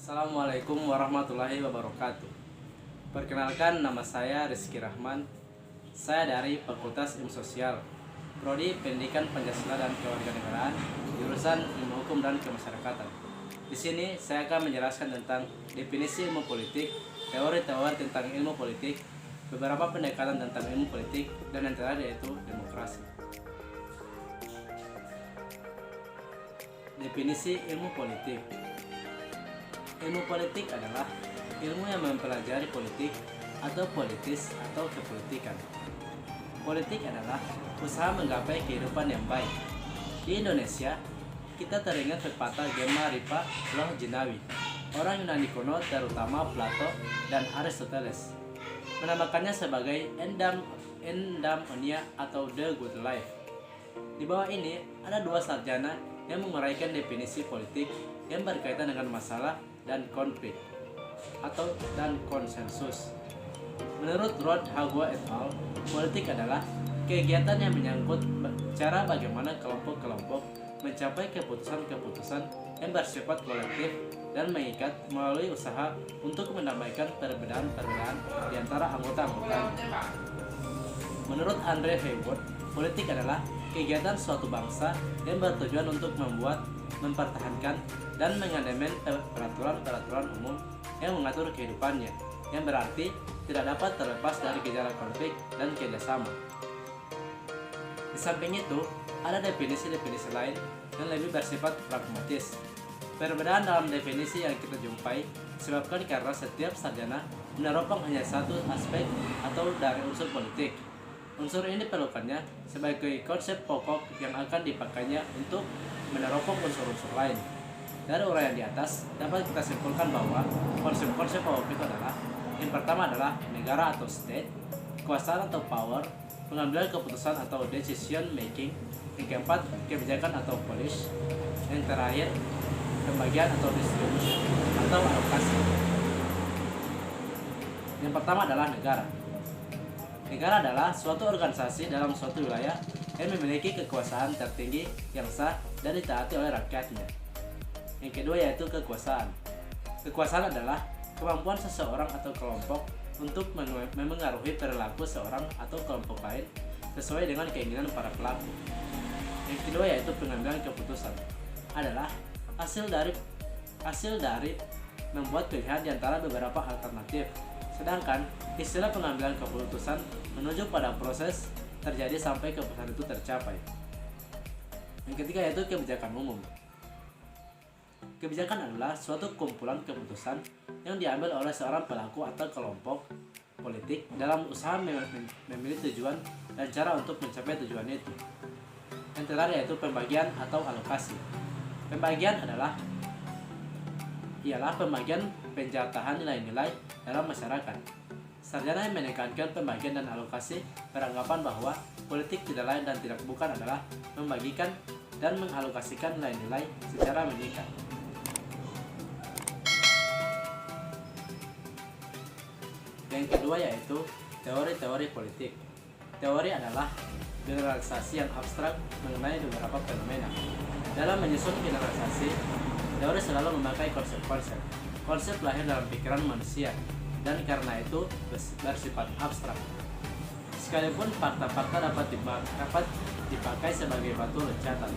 Assalamualaikum warahmatullahi wabarakatuh. Perkenalkan, nama saya Rizky Rahman. Saya dari Fakultas Ilmu Sosial, Prodi Pendidikan Pancasila dan Kewarganegaraan, jurusan Ilmu Hukum dan Kemasyarakatan. Di sini saya akan menjelaskan tentang definisi ilmu politik, teori-teori tentang ilmu politik, beberapa pendekatan tentang ilmu politik, dan yang terakhir yaitu demokrasi. Definisi ilmu politik. Ilmu politik adalah ilmu yang mempelajari politik atau politis atau kepolitikan. Politik adalah usaha menggapai kehidupan yang baik. Di Indonesia, kita teringat pepatah Gemma Ripa Loh Jinawi. Orang Yunani kuno terutama Plato dan Aristoteles menamakannya sebagai eudaimonia atau the good life. Di bawah ini ada dua sarjana yang menguraikan definisi politik yang berkaitan dengan masalah dan konflik dan konsensus. Menurut Rod Hagua et al., politik adalah kegiatan yang menyangkut cara bagaimana kelompok-kelompok mencapai keputusan-keputusan yang bersifat kolektif dan mengikat melalui usaha untuk mendamaikan perbedaan-perbedaan di antara anggota-anggotanya. Menurut Andre Hayward, politik adalah kegiatan suatu bangsa yang bertujuan untuk membuat, mempertahankan, dan mengademen peraturan-peraturan umum yang mengatur kehidupannya, yang berarti tidak dapat terlepas dari gejala konflik dan kerjasama. Di samping itu, ada definisi-definisi lain yang lebih bersifat pragmatis. Perbedaan dalam definisi yang kita jumpai disebabkan karena setiap sarjana meneropong hanya satu aspek atau dari unsur politik. Unsur ini diperlukannya sebagai konsep pokok yang akan dipakainya untuk meneropong unsur-unsur lain. Dari uraian di atas, dapat kita simpulkan bahwa konsep-konsep pokok itu adalah: yang pertama adalah negara atau state, kekuasaan atau power, pengambilan keputusan atau decision making, yang keempat kebijakan atau policy, yang terakhir pembagian atau distribution atau alokasi. Yang pertama adalah negara. Negara adalah suatu organisasi dalam suatu wilayah yang memiliki kekuasaan tertinggi yang sah dan ditaati oleh rakyatnya. Yang kedua yaitu kekuasaan. Kekuasaan adalah kemampuan seseorang atau kelompok untuk memengaruhi perilaku seorang atau kelompok lain sesuai dengan keinginan para pelaku. Yang kedua yaitu pengambilan keputusan. Adalah hasil dari membuat pilihan di antara beberapa alternatif. Sedangkan istilah pengambilan keputusan menuju pada proses terjadi sampai keputusan itu tercapai. Yang ketiga yaitu kebijakan umum. Kebijakan adalah suatu kumpulan keputusan yang diambil oleh seorang pelaku atau kelompok politik dalam usaha memilih tujuan dan cara untuk mencapai tujuan itu. Yang terakhir yaitu pembagian atau alokasi. Pembagian ialah pembagian penjatahan nilai-nilai dalam masyarakat. Sarjana yang menekankan pembagian dan alokasi beranggapan bahwa politik tidak lain dan tidak bukan adalah membagikan dan mengalokasikan nilai-nilai secara mengikat. Yang kedua yaitu teori-teori politik. Teori adalah generalisasi yang abstrak mengenai beberapa fenomena. Dalam menyusun generalisasi, teori selalu memakai konsep-konsep. Konsep lahir dalam pikiran manusia dan karena itu bersifat abstrak. Sekalipun fakta-fakta dapat dipakai sebagai batu loncatan.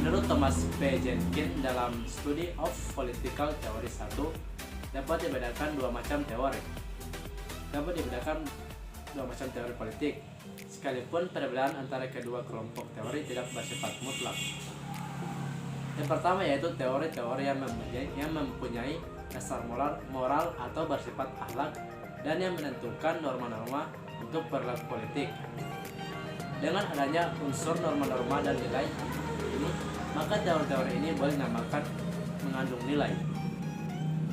Menurut Thomas P. Jenkins dalam Study of Political Theory 1, dapat dibedakan dua macam teori politik. Sekalipun perbedaan antara kedua kelompok teori tidak bersifat mutlak. Yang pertama yaitu teori-teori yang mempunyai dasar moral atau bersifat akhlak dan yang menentukan norma-norma untuk perilaku politik. Dengan adanya unsur norma-norma dan nilai ini, maka teori-teori ini boleh dinamakan mengandung nilai.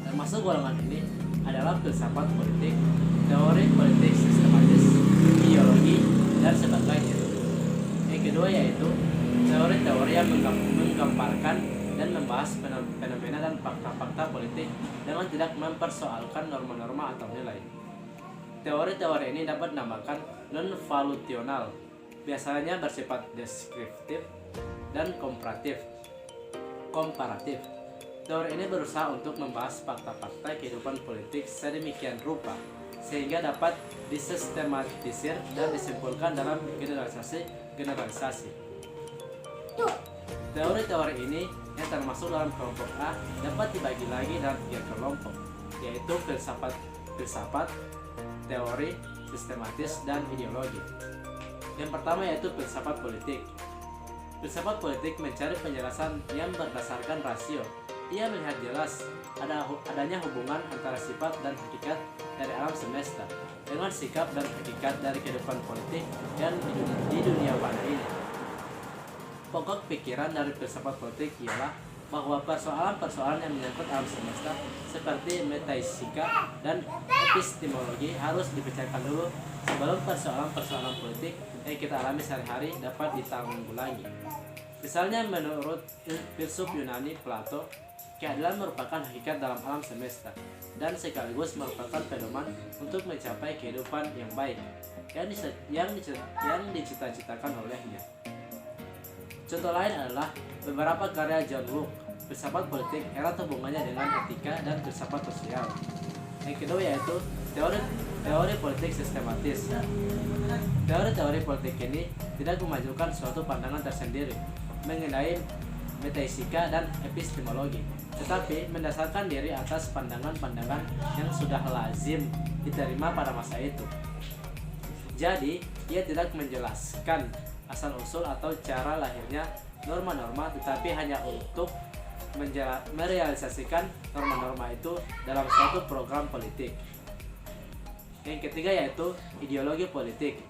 Termasuk golongan ini adalah filsafat politik, teori politik sistematis, ideologi, dan sebagainya. Yang kedua yaitu teori-teori yang menggambarkan dan membahas fenomena dan fakta-fakta politik dengan tidak mempersoalkan norma-norma atau nilai. Teori-teori ini dapat dinamakan non-valuational, biasanya bersifat deskriptif dan komparatif. Teori ini berusaha untuk membahas fakta-fakta kehidupan politik sedemikian rupa sehingga dapat disistematisir dan disimpulkan dalam generalisasi. Teori-teori ini yang termasuk dalam kelompok A dapat dibagi lagi dalam 3 kelompok, yaitu filsafat, teori, sistematis, dan ideologi. Yang pertama yaitu filsafat politik. Filsafat politik mencari penjelasan yang berdasarkan rasio. Ia melihat jelas adanya hubungan antara sifat dan hakikat dari alam semesta dengan sikap dan hakikat dari kehidupan politik dan di dunia pada ini. Pokok pikiran dari filsafat politik ialah bahwa persoalan-persoalan yang menyangkut alam semesta seperti metaisika dan epistemologi harus dipecahkan dulu sebelum persoalan-persoalan politik yang kita alami sehari-hari dapat ditanggulangi. Misalnya menurut filsuf Yunani Plato, keadilan merupakan hakikat dalam alam semesta dan sekaligus merupakan pedoman untuk mencapai kehidupan yang baik yang dicita-citakan olehnya. Contoh lain adalah beberapa karya John Locke, filsafat politik erat hubungannya dengan etika dan filsafat sosial. Yang kedua yaitu teori politik sistematis. Teori-teori politik ini tidak memajukan suatu pandangan tersendiri mengenai metaisika dan epistemologi, tetapi mendasarkan diri atas pandangan-pandangan yang sudah lazim diterima pada masa itu. Jadi, ia tidak menjelaskan asal-usul atau cara lahirnya norma-norma, tetapi hanya untuk merealisasikan norma-norma itu dalam suatu program politik. Yang ketiga yaitu ideologi politik.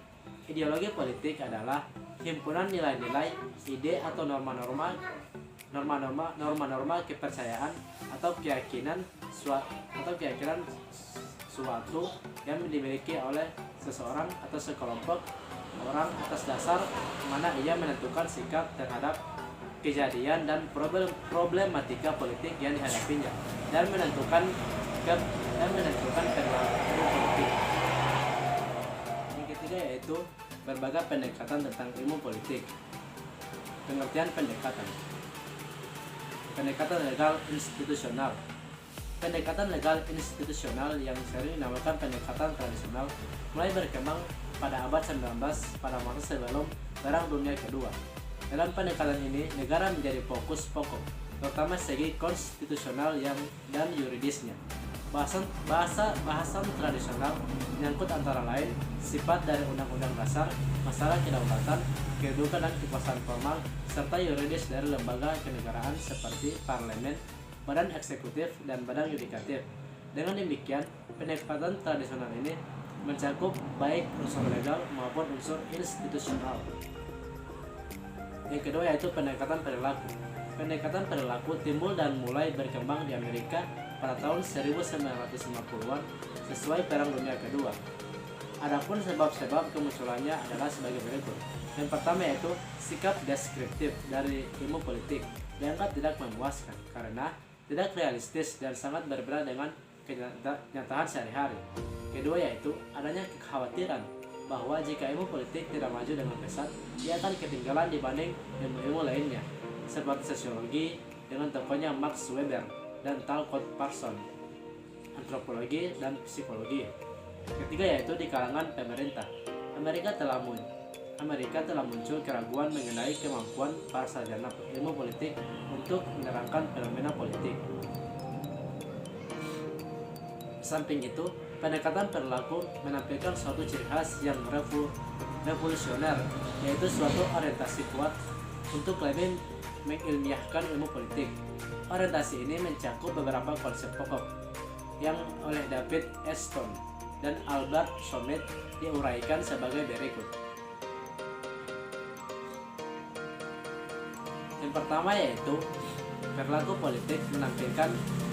Ideologi politik adalah himpunan nilai-nilai, ide atau norma-norma kepercayaan atau keyakinan suatu yang dimiliki oleh seseorang atau sekelompok orang atas dasar mana ia menentukan sikap terhadap kejadian dan problematika politik yang dihadapinya dan menentukan perilaku politik. Yang ketiga yaitu berbagai pendekatan tentang ilmu politik. Pengertian pendekatan legal institusional. Pendekatan legal institusional yang sering dinamakan pendekatan tradisional mulai berkembang pada abad 19 pada masa sebelum Perang Dunia Kedua. Dalam pendekatan ini, negara menjadi fokus pokok, terutama segi konstitusional dan yuridisnya. Bahasan tradisional menyangkut antara lain sifat dari undang-undang dasar, masalah kedaulatan, kedudukan dan kekuasaan formal, serta yuridis dari lembaga kenegaraan seperti parlemen, badan eksekutif, dan badan yudikatif. Dengan demikian, pendekatan tradisional ini mencakup baik unsur legal maupun unsur institusional. Yang kedua yaitu pendekatan perilaku. Pendekatan perilaku timbul dan mulai berkembang di Amerika pada tahun 1950-an sesuai Perang Dunia Kedua. Adapun sebab-sebab kemunculannya adalah sebagai berikut. Yang pertama yaitu sikap deskriptif dari ilmu politik dianggap tidak memuaskan karena tidak realistis dan sangat berbeda dengan kenyataan sehari-hari. Kedua yaitu adanya kekhawatiran bahwa jika ilmu politik tidak maju dengan pesat, ia akan ketinggalan dibanding ilmu-ilmu lainnya seperti sosiologi dengan tokohnya Max Weber dan Talcott Parsons, antropologi dan psikologi. Ketiga yaitu di kalangan pemerintah. Amerika telah muncul keraguan mengenai kemampuan para sarjana ilmu politik untuk menerangkan fenomena politik. Samping itu, pendekatan perilaku menampilkan suatu ciri khas yang revolusioner, yaitu suatu orientasi kuat untuk lebih mengilmiahkan ilmu politik. Orientasi ini mencakup beberapa konsep pokok yang oleh David S. Stone dan Albert Schmidt diuraikan sebagai berikut. Yang pertama yaitu perilaku politik menampilkan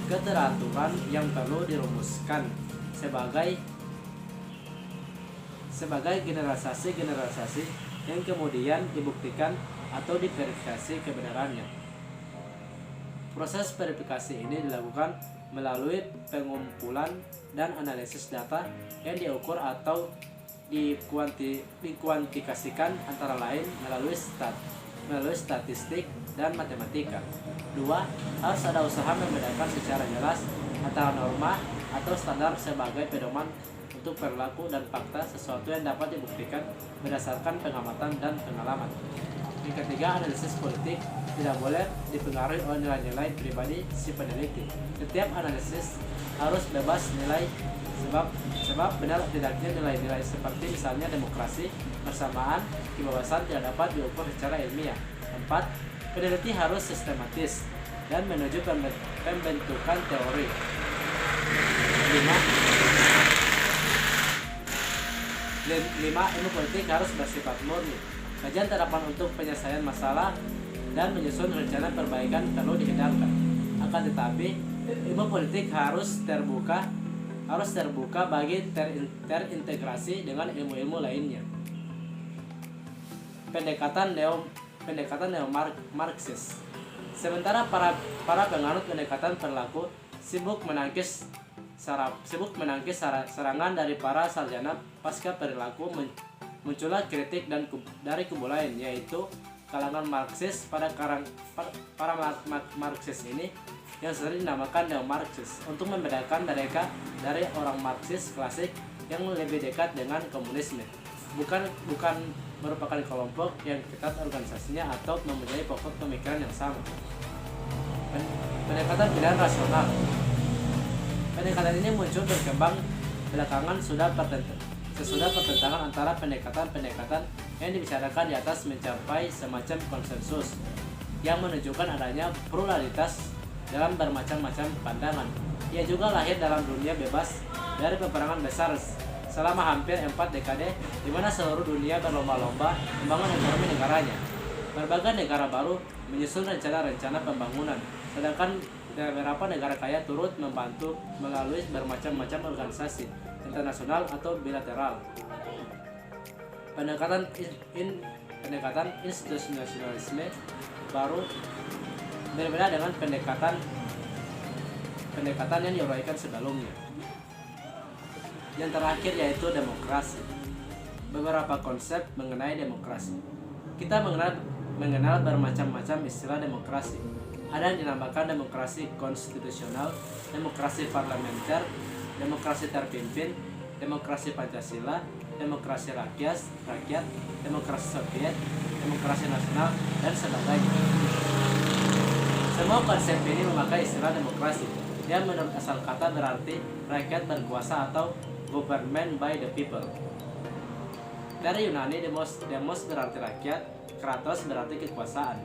keteraturan yang perlu dirumuskan sebagai generalisasi yang kemudian dibuktikan atau diverifikasi kebenarannya. Proses verifikasi ini dilakukan melalui pengumpulan dan analisis data yang diukur atau dikuantifikasikan antara lain melalui statistik dan matematika. 2. Harus ada usaha membedakan secara jelas antara norma atau standar sebagai pedoman untuk perilaku dan fakta sesuatu yang dapat dibuktikan berdasarkan pengamatan dan pengalaman. Yang ketiga, analisis politik tidak boleh dipengaruhi oleh nilai-nilai pribadi si peneliti. Setiap analisis harus bebas nilai sebab benar tidaknya nilai-nilai seperti misalnya demokrasi, persamaan, kebebasan tidak dapat diukur secara ilmiah. 4. Peneliti harus sistematis dan menuju pembentukan teori. 5. Ilmu politik harus bersifat murni. Kajian terhadap untuk penyelesaian masalah dan menyusun rencana perbaikan perlu dihindarkan. Akan tetapi, ilmu politik harus terbuka bagi terintegrasi dengan ilmu-ilmu lainnya. Pendekatan neo-Marxis. Sementara para penganut pendekatan perilaku sibuk menangkis serangan dari para sarjana pasca perilaku, muncullah kritik dari kubu lain, yaitu kalangan Marxis. Para Marxis ini yang sering dinamakan neo-Marxis untuk membedakan mereka dari orang Marxis klasik yang lebih dekat dengan komunisme. Bukan merupakan kelompok yang ketat organisasinya atau mempunyai pokok pemikiran yang sama. Pendekatan pilihan rasional. Pendekatan ini muncul berkembang belakangan sesudah pertentangan antara pendekatan yang dibicarakan di atas mencapai semacam konsensus yang menunjukkan adanya pluralitas dalam bermacam-macam pandangan. Ia juga lahir dalam dunia bebas dari peperangan besar selama hampir 4 dekade, di mana seluruh dunia berlomba-lomba membangun ekonomi negaranya. Berbagai negara baru menyusun rencana-rencana pembangunan, sedangkan beberapa negara kaya turut membantu melalui bermacam-macam organisasi internasional atau bilateral. Pendekatan institusionalisme baru berbeda dengan pendekatan yang diuraikan sebelumnya. Yang terakhir yaitu demokrasi. Beberapa konsep mengenai demokrasi. Kita mengenal bermacam-macam istilah demokrasi. Ada yang dinamakan demokrasi konstitusional, demokrasi parlementer, demokrasi terpimpin, demokrasi Pancasila, demokrasi rakyat, demokrasi Soviet, demokrasi nasional, dan sebagainya. Semua konsep ini memakai istilah demokrasi yang menurut asal kata berarti rakyat berkuasa atau government by the people. Dari Yunani, demos berarti rakyat, kratos berarti kekuasaan.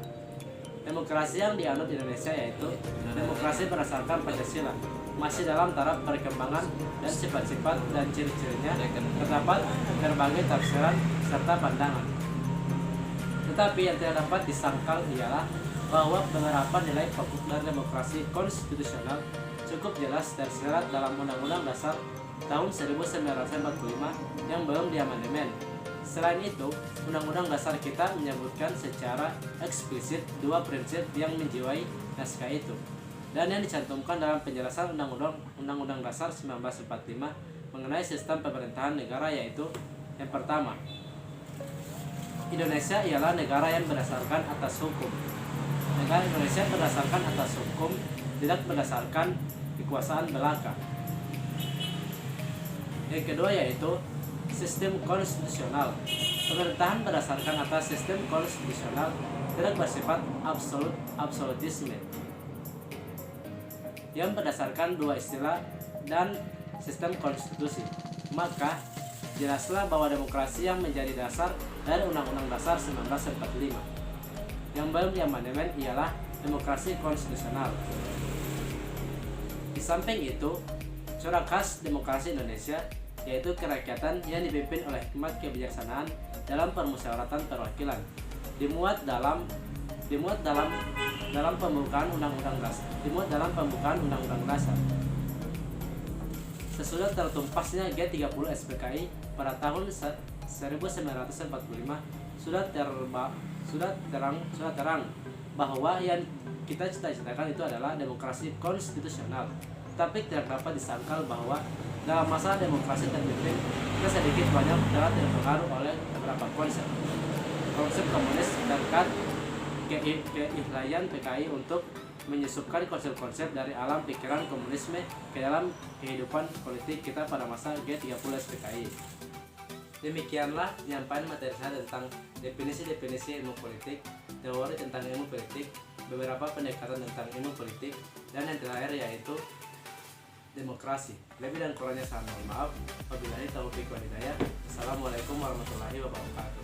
Demokrasi yang dianut Indonesia yaitu demokrasi berdasarkan Pancasila, masih dalam taraf perkembangan dan sifat-sifat dan ciri-cirinya terdapat berbagai tafsiran serta pandangan. Tetapi yang tidak dapat disangkal ialah bahwa beberapa nilai pokok dari demokrasi konstitusional cukup jelas tersirat dalam Undang-Undang Dasar tahun 1945 yang belum diamandemen. Selain itu, Undang-Undang Dasar kita menyebutkan secara eksplisit 2 prinsip yang menjiwai naskah itu, dan yang dicantumkan dalam penjelasan Undang-Undang Dasar 1945 mengenai sistem pemerintahan negara, yaitu yang pertama, Indonesia ialah negara yang berdasarkan atas hukum. Negara Indonesia berdasarkan atas hukum, tidak berdasarkan kekuasaan belaka. Yang kedua yaitu sistem konstitusional. Pemerintahan berdasarkan atas sistem konstitusional tidak bersifat absolutisme yang berdasarkan 2 istilah dan sistem konstitusi. Maka jelaslah bahwa demokrasi yang menjadi dasar dari Undang-Undang Dasar 1945 yang belum diamandemen ialah demokrasi konstitusional. Di samping itu, corak khas demokrasi Indonesia yaitu kerakyatan yang dipimpin oleh hikmat kebijaksanaan dalam permusyawaratan perwakilan, dimuat dalam pembukaan Undang-Undang Dasar. Sesudah tertumpasnya G30 SPKI pada tahun 1945, sudah terang bahwa yang kita cita-citakan itu adalah demokrasi konstitusional. Tapi tidak dapat disangkal bahwa dalam masa demokrasi terpimpin kita sedikit banyak dapat terpengaruh oleh beberapa konsep komunis keihlayan PKI untuk menyusupkan konsep-konsep dari alam pikiran komunisme ke dalam kehidupan politik kita pada masa G30 PKI. Demikianlah penyampaian materi saya tentang definisi-definisi ilmu politik, teori tentang ilmu politik, beberapa pendekatan tentang ilmu politik, dan yang terakhir yaitu demokrasi. Lebih dan kurangnya saya mohon maaf. Wabillahi taufiq wal hidayah. Assalamualaikum warahmatullahi wabarakatuh.